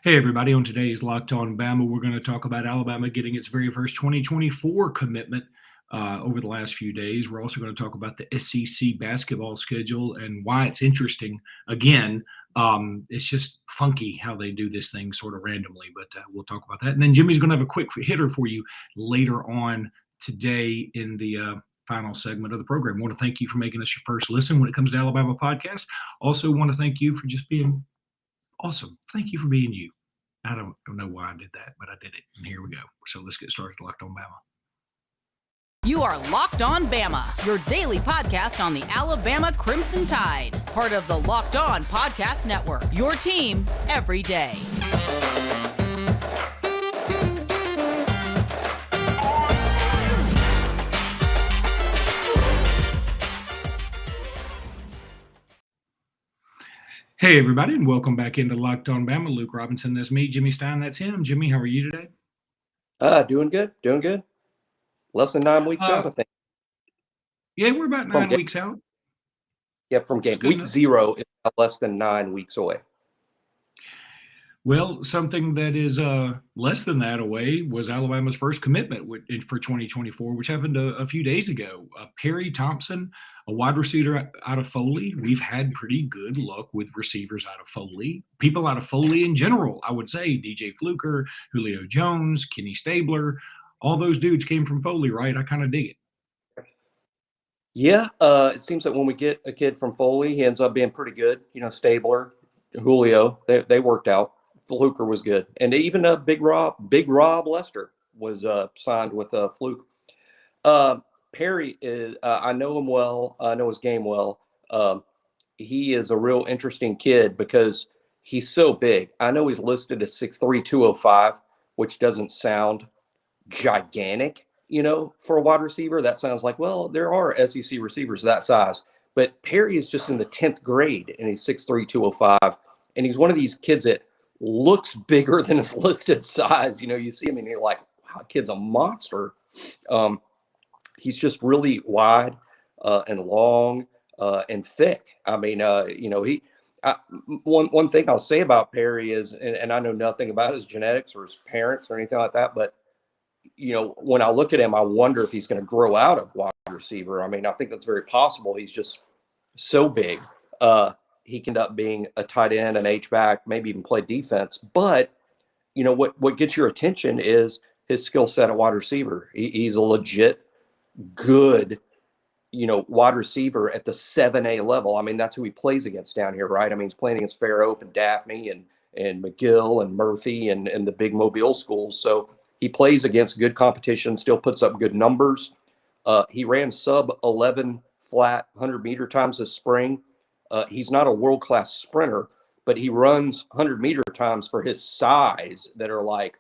Hey, everybody. On today's Locked On Bama, we're going to talk about Alabama getting its very first 2024 commitment over the last few days. We're also going to talk about the SEC basketball schedule and why it's interesting. Again, it's just funky how they do this thing sort of randomly, but we'll talk about that. And then Jimmy's going to have a quick hitter for you later on today in the final segment of the program. I want to thank you for making us your first listen when it comes to Alabama podcast. Also, want to thank you for just being awesome. Thank you for being you. I don't know why I did that, but I did it. And here we go. So let's get started. Locked on Bama. You are Locked On Bama, your daily podcast on the Alabama Crimson Tide. Part of the Locked On Podcast Network, your team every day. Hey, everybody, and welcome back into Locked On Bama. Luke Robinson, that's me. Jimmy Stein, that's him. Jimmy, how are you today? Doing good. Less than 9 weeks out, I think. Yeah, we're about 9 weeks out. Yep, from game. Week 0 is less than 9 weeks away. Well, something that is less than that away was Alabama's first commitment for 2024, which happened a few days ago. Perry Thompson, a wide receiver out of Foley. We've had pretty good luck with receivers out of Foley. People out of Foley in general, I would say. DJ Fluker, Julio Jones, Kenny Stabler. All those dudes came from Foley, right? I kind of dig it. Yeah, it seems that when we get a kid from Foley, he ends up being pretty good. You know, Stabler, Julio, they worked out. Fluker was good. And even Big Rob Lester was signed with Fluke. Perry is, I know him well. I know his game well. He is a real interesting kid because he's so big. I know he's listed as 6'3", 205, which doesn't sound gigantic, for a wide receiver. That sounds like, well, there are SEC receivers that size. But Perry is just in the 10th grade, and he's 6'3", 205. And he's one of these kids that looks bigger than his listed size. You see him and you're like, wow, kid's a monster. He's just really wide and long and thick. I mean, one thing I'll say about Perry is, and I know nothing about his genetics or his parents or anything like that, but when I look at him, I wonder if he's going to grow out of wide receiver. I mean, I think that's very possible. He's just so big. He can end up being a tight end, an H-back, maybe even play defense. But, what gets your attention is his skill set at wide receiver. He's a legit good, wide receiver at the 7A level. I mean, that's who he plays against down here, right? I mean, he's playing against Fairhope and Daphne and McGill and Murphy and the big Mobile schools. So he plays against good competition, still puts up good numbers. He ran sub 11 flat 100-meter times this spring. He's not a world-class sprinter, but he runs 100-meter times for his size that are like,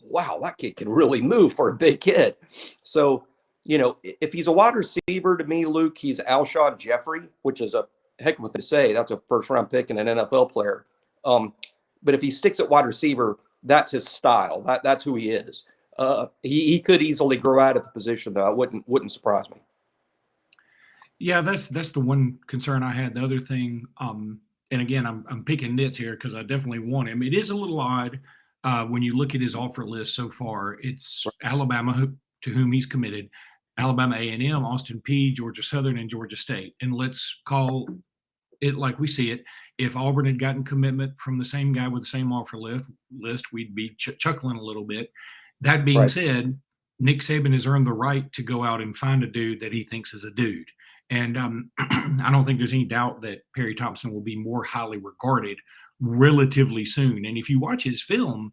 wow, that kid can really move for a big kid. So, if he's a wide receiver, to me, Luke, he's Alshon Jeffrey, which is a heck of a thing to say. That's a first-round pick and an NFL player. But if he sticks at wide receiver, that's his style. That's who he is. He could easily grow out of the position, though. It wouldn't surprise me. Yeah, that's the one concern I had. The other thing, and again, I'm picking nits here because I definitely want him. It is a little odd when you look at his offer list so far. It's Alabama, to whom he's committed, Alabama A&M, Austin Peay, Georgia Southern, and Georgia State. And let's call it like we see it. If Auburn had gotten commitment from the same guy with the same offer list, we'd be chuckling a little bit. That being said, Nick Saban has earned the right to go out and find a dude that he thinks is a dude. And I don't think there's any doubt that Perry Thompson will be more highly regarded relatively soon. And if you watch his film,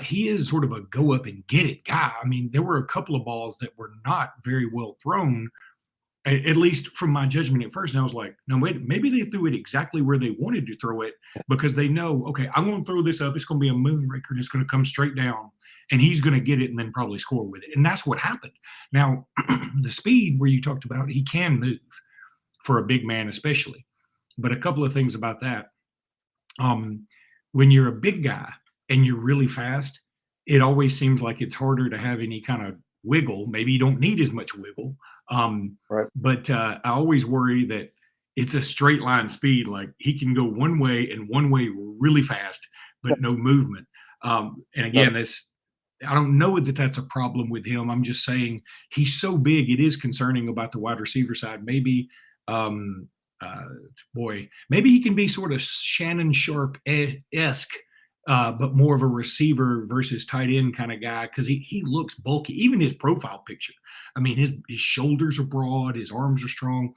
he is sort of a go up and get it guy. I mean, there were a couple of balls that were not very well thrown, at least from my judgment at first. And I was like, no, wait, maybe they threw it exactly where they wanted to throw it because they know, okay, I'm going to throw this up. It's going to be a moonraker and it's going to come straight down. And he's going to get it and then probably score with it. And that's what happened. Now, the speed where you talked about, he can move for a big man especially. But a couple of things about that. When you're a big guy and you're really fast, it always seems like it's harder to have any kind of wiggle. Maybe you don't need as much wiggle. But I always worry that it's a straight line speed. Like he can go one way and one way really fast. but no movement. And again, I don't know that that's a problem with him. I'm just saying he's so big. It is concerning about the wide receiver side. Maybe, um, uh, maybe he can be sort of Shannon Sharp esque, but more of a receiver versus tight end kind of guy because he looks bulky. Even his profile picture. I mean, his shoulders are broad, his arms are strong.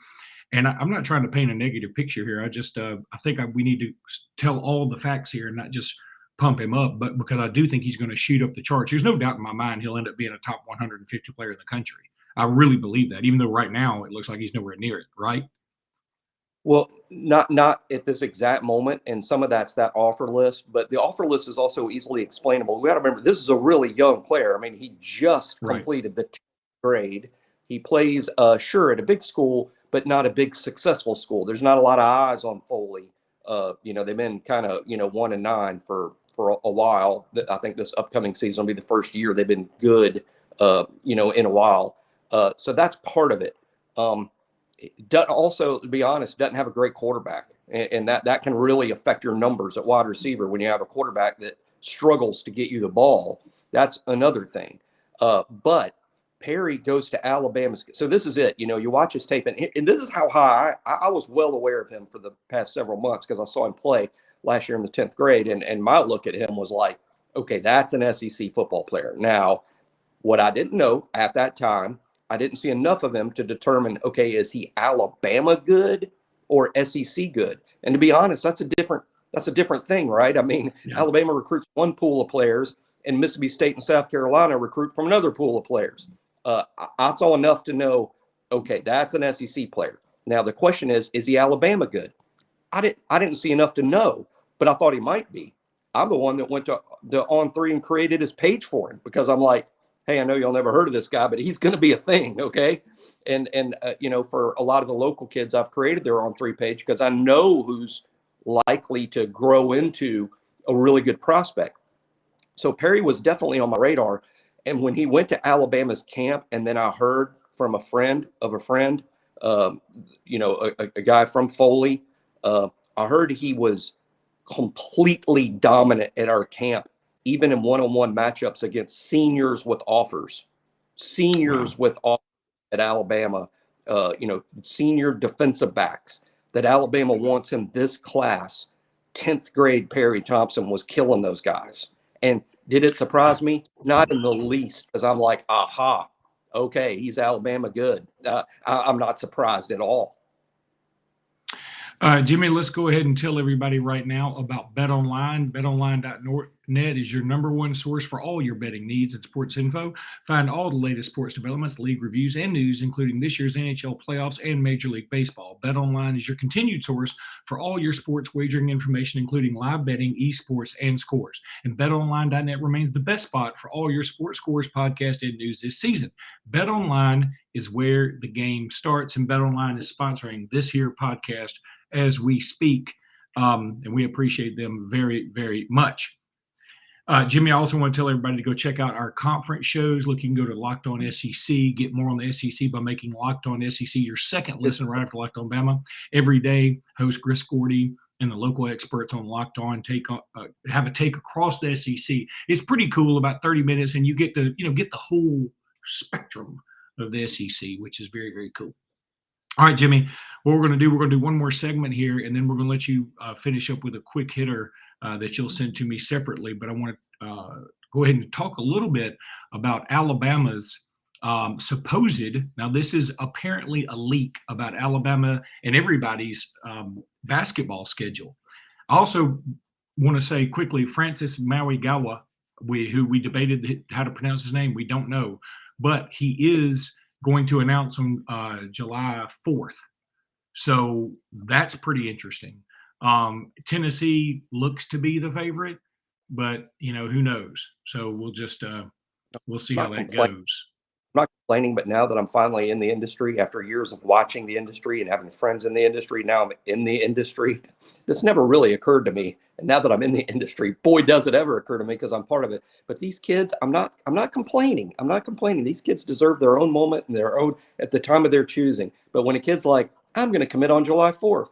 And I'm not trying to paint a negative picture here. I think we need to tell all the facts here and not just pump him up, but because I do think he's going to shoot up the charts. There's no doubt in my mind he'll end up being a top 150 player in the country. I really believe that, even though right now it looks like he's nowhere near it, right? Well, not at this exact moment, and some of that's that offer list, but the offer list is also easily explainable. We got to remember this is a really young player. I mean, he just completed the 10th grade. He plays, sure, at a big school, but not a big successful school. There's not a lot of eyes on Foley. They've been kind of 1-9 for a while. I think this upcoming season will be the first year they've been good, in a while. So that's part of it. Doesn't also, to be honest, doesn't have a great quarterback, and that can really affect your numbers at wide receiver when you have a quarterback that struggles to get you the ball. That's another thing. But Perry goes to Alabama. So this is it. You watch his tape, and this is how high I was well aware of him for the past several months because I saw him play last year in the 10th grade, and my look at him was like, okay, that's an SEC football player. Now, what I didn't know at that time, I didn't see enough of him to determine, okay, is he Alabama good or SEC good? And to be honest, that's a different thing, right? I mean, yeah. Alabama recruits one pool of players, and Mississippi State and South Carolina recruit from another pool of players. I saw enough to know, okay, that's an SEC player. Now the question is he Alabama good? I didn't see enough to know, but I thought he might be. I'm the one that went to the On3 and created his page for him because I'm like, hey, I know y'all never heard of this guy, but he's going to be a thing, okay? And for a lot of the local kids, I've created their On3 page because I know who's likely to grow into a really good prospect. So Perry was definitely on my radar. And when he went to Alabama's camp, and then I heard from a friend of a friend, a guy from Foley, I heard he was completely dominant at our camp, even in one-on-one matchups against seniors with offers. With offers at Alabama, senior defensive backs that Alabama wants in this class. 10th grade Perry Thompson was killing those guys. And did it surprise me? Not in the least, because I'm like, aha, okay, he's Alabama good. I'm not surprised at all. Jimmy, let's go ahead and tell everybody right now about BetOnline. BetOnline.net is your number one source for all your betting needs and sports info. Find all the latest sports developments, league reviews, and news, including this year's NHL playoffs and Major League Baseball. BetOnline is your continued source for all your sports wagering information, including live betting, esports, and scores. And BetOnline.net remains the best spot for all your sports scores, podcast, and news this season. BetOnline is where the game starts, and BetOnline is sponsoring this here podcast as we speak, and we appreciate them very, very much. Jimmy, I also want to tell everybody to go check out our conference shows. Look, you can go to Locked On SEC, get more on the SEC by making Locked On SEC your second listen right after Locked On Bama. Every day, host Chris Gordy and the local experts on Locked On have a take across the SEC. It's pretty cool, about 30 minutes, and you get to get the whole spectrum of the SEC, which is very, very cool. All right, Jimmy, what we're going to do one more segment here, and then we're going to let you finish up with a quick hitter that you'll send to me separately. But I want to go ahead and talk a little bit about Alabama's supposed, now this is apparently a leak about Alabama and everybody's basketball schedule. I also want to say quickly, Francis Mauigawa, who we debated how to pronounce his name, we don't know, but he is going to announce on July 4th. So that's pretty interesting. Tennessee looks to be the favorite, but who knows? So we'll just we'll see how that goes. I'm not complaining, but now that I'm finally in the industry, after years of watching the industry and having friends in the industry, now I'm in the industry. This never really occurred to me. And now that I'm in the industry, boy, does it ever occur to me because I'm part of it. But these kids, I'm not complaining. I'm not complaining. These kids deserve their own moment and their own at the time of their choosing. But when a kid's like, I'm going to commit on July 4th,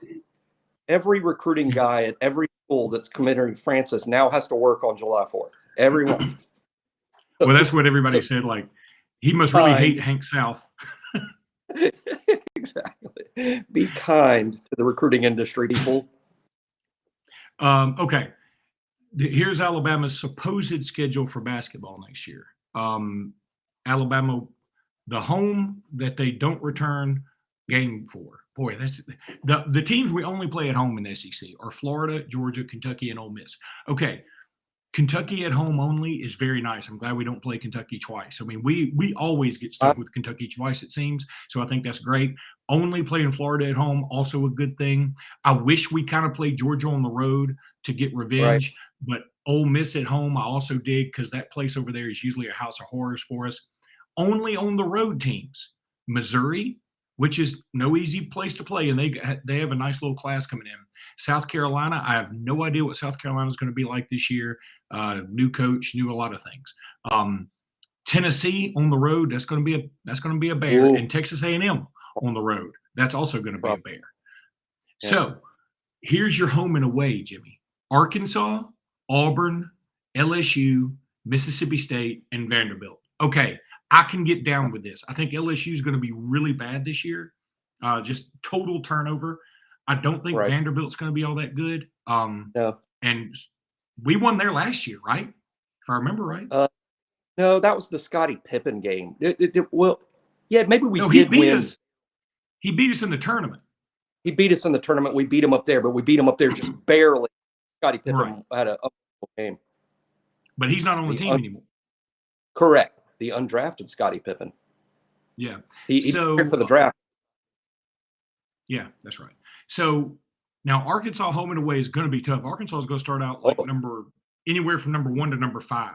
every recruiting guy at every school that's committing Francis now has to work on July 4th. Everyone. Well, that's what everybody So said. Like, he must really hate Hank South. exactly. Be kind to the recruiting industry, people. Okay. Here's Alabama's supposed schedule for basketball next year. Alabama, the home that they don't return game for. Boy, that's the teams we only play at home in the SEC are Florida, Georgia, Kentucky, and Ole Miss. Okay. Kentucky at home only is very nice. I'm glad we don't play Kentucky twice. I mean, we always get stuck with Kentucky twice, it seems. So I think that's great. Only playing Florida at home, also a good thing. I wish we kind of played Georgia on the road to get revenge, but Ole Miss at home, I also dig because that place over there is usually a house of horrors for us. Only on the road teams, Missouri, which is no easy place to play, and they have a nice little class coming in. South Carolina, I have no idea what South Carolina is going to be like this year. New coach, new a lot of things. Tennessee on the road, that's going to be a bear. Ooh. And Texas A&M on the road, that's also going to be a bear. Yeah. So here's your home and away, Jimmy: Arkansas, Auburn, LSU, Mississippi State, and Vanderbilt. Okay, I can get down with this. I think LSU is going to be really bad this year, just total turnover. I don't think Vanderbilt's going to be all that good. No. And we won there last year, right? If I remember right. No, that was the Scottie Pippen game. Well, yeah, maybe we did win. He beat us in the tournament. He beat us in the tournament. We beat him up there, but we beat him up there just barely. Scottie Pippen had a game. But he's not on the team anymore. Correct. The undrafted Scottie Pippen. Yeah. He's here for the draft. Yeah, that's right. So now Arkansas home and away is going to be tough. Arkansas is going to start out like anywhere from number 1 to number 5.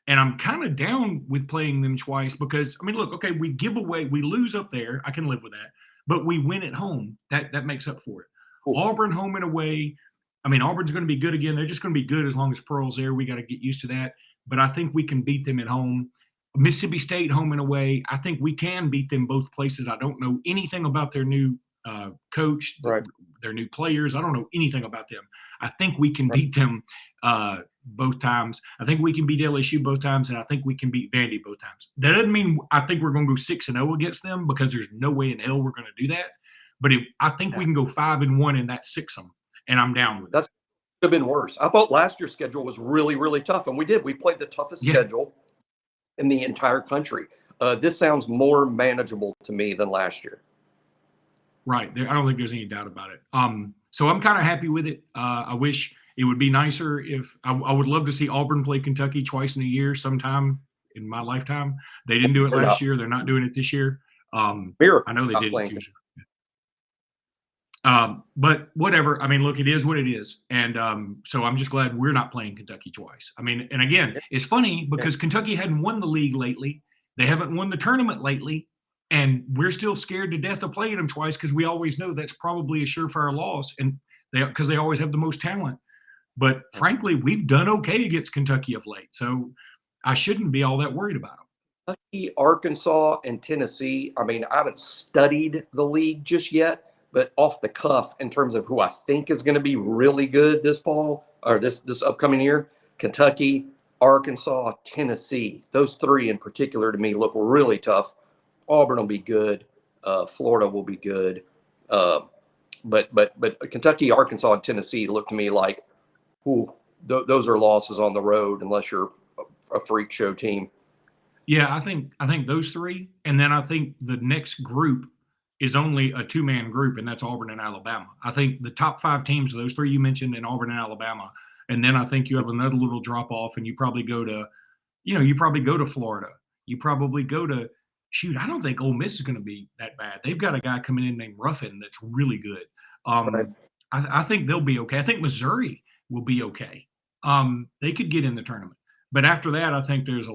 And I'm kind of down with playing them twice because, I mean, look, okay, we lose up there. I can live with that. But we win at home. That makes up for it. Cool. Auburn home and away. I mean, Auburn's going to be good again. They're just going to be good as long as Pearl's there. We got to get used to that. But I think we can beat them at home. Mississippi State home and away. I think we can beat them both places. I don't know anything about their new coach, their new players. I don't know anything about them. I think we can beat them both times. I think we can beat LSU both times, and I think we can beat Vandy both times. That doesn't mean I think we're going to go 6-0 against them because there's no way in hell we're going to do that. But I think we can go 5-1 and that 6 them, and I'm down with that. Could have been worse. I thought last year's schedule was really, really tough, and we did. We played the toughest schedule in the entire country. This sounds more manageable to me than last year. Right. I don't think there's any doubt about it. So I'm kind of happy with it. I wish it would be nicer if I would love to see Auburn play Kentucky twice in a year sometime in my lifetime. They didn't do it last year. They're not doing it this year. I know they did it. But whatever. I mean, look, it is what it is. And so I'm just glad we're not playing Kentucky twice. I mean, and again, it's funny because Kentucky hadn't won the league lately. They haven't won the tournament lately. And we're still scared to death of playing them twice because we always know that's probably a surefire loss, and because they always have the most talent. But frankly, we've done okay against Kentucky of late, so I shouldn't be all that worried about them. Kentucky, Arkansas, and Tennessee. I mean, I haven't studied the league just yet, but off the cuff, in terms of who I think is going to be really good this fall or this upcoming year, Kentucky, Arkansas, Tennessee. Those three in particular to me look really tough. Auburn will be good. Florida will be good. But Kentucky, Arkansas, and Tennessee look to me like, those are losses on the road unless you're a freak show team. Yeah, I think those three, and then I think the next group is only a 2-man group, and that's Auburn and Alabama. I think the top 5 teams, those 3 you mentioned, in Auburn and Alabama, and then I think you have another little drop off, and you probably go to, Florida. You probably go to. Shoot, I don't think Ole Miss is going to be that bad. They've got a guy coming in named Ruffin that's really good. I think they'll be okay. I think Missouri will be okay. They could get in the tournament. But after that, I think there's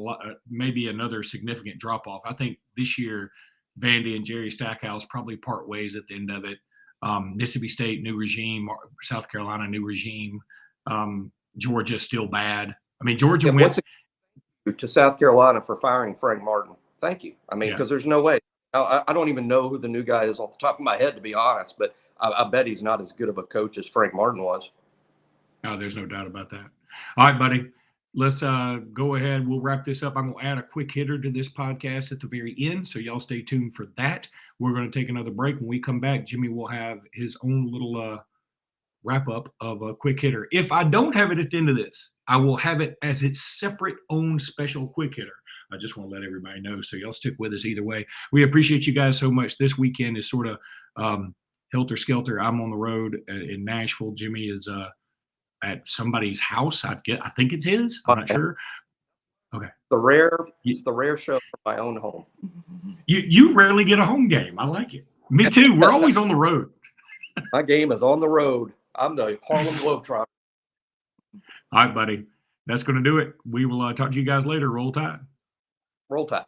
maybe another significant drop-off. I think this year, Vandy and Jerry Stackhouse probably part ways at the end of it. Mississippi State, new regime. South Carolina, new regime. Georgia, still bad. I mean, Georgia went to South Carolina for firing Frank Martin. Thank you. I mean, because there's no way. I don't even know who the new guy is off the top of my head, to be honest. But I bet he's not as good of a coach as Frank Martin was. Oh, there's no doubt about that. All right, buddy. Let's go ahead. We'll wrap this up. I'm going to add a quick hitter to this podcast at the very end, so y'all stay tuned for that. We're going to take another break. When we come back, Jimmy will have his own little wrap up of a quick hitter. If I don't have it at the end of this, I will have it as its separate own special quick hitter. I just want to let everybody know, so y'all stick with us either way. We appreciate you guys so much. This weekend is sort of helter-skelter. I'm on the road in Nashville. Jimmy is at somebody's house. I think it's his. I'm not sure. Okay. It's the rare show from my own home. You rarely get a home game. I like it. Me too. We're always on the road. My game is on the road. I'm the Harlem Globetrotter. All right, buddy. That's going to do it. We will talk to you guys later. Roll Tide. Roll Tide.